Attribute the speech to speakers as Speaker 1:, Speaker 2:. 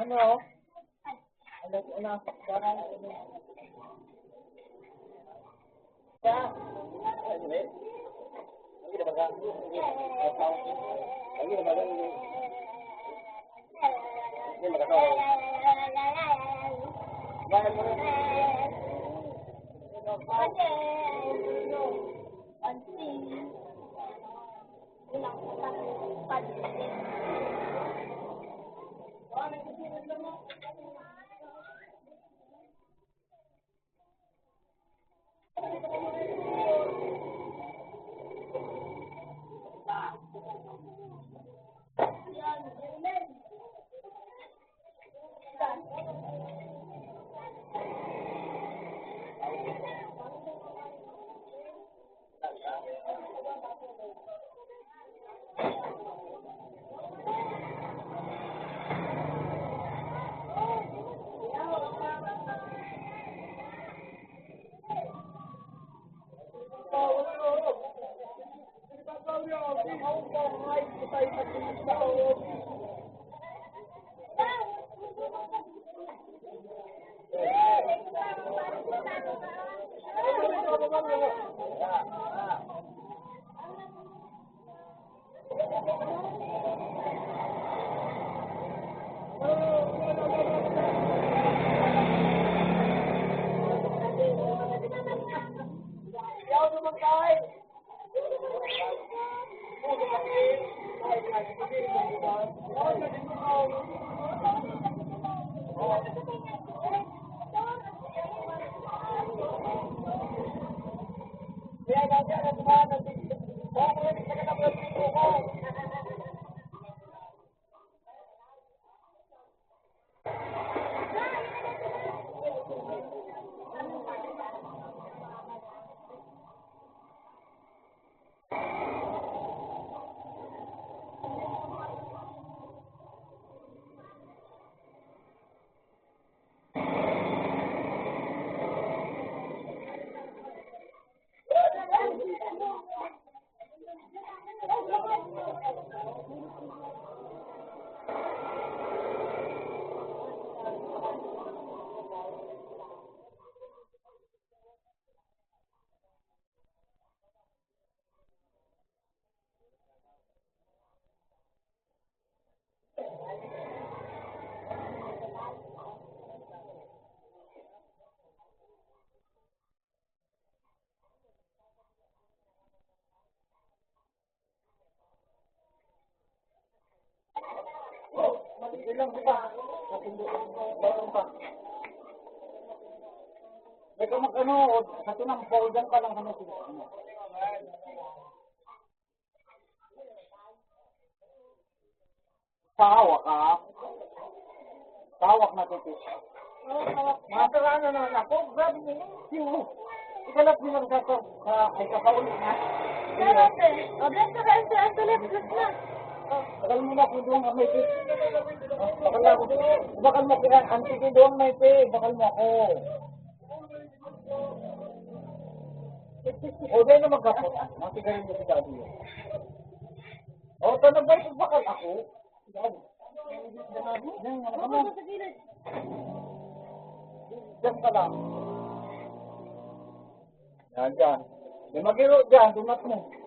Speaker 1: Ano? Alas na sakdaran. Ya. Ano eh? Lagi na baga. Lagi na baga. Hindi magkatawa. Bahan mo rin. Ilang ba? Meron pa. May ka mag-ano, sa tinampaw dyan ka lang ano. Tawak ka? Tawak na titi. Matarano naman ako. Grabe nila. Sino? Ikalap nilang ay kakaulit na.
Speaker 2: Sarate. O, basta ka sa tulip. Na.
Speaker 1: Bakal mo na kung doon may tip. Bakal mo kaya antiki doon may tip. Bakal mo ako. O, dahil na magkapot. Matigayin mo si Daddy. O, tanong ba yung bakal ako? Diyan ka lang. Yan, dyan. May magiro dyan, dumat mo.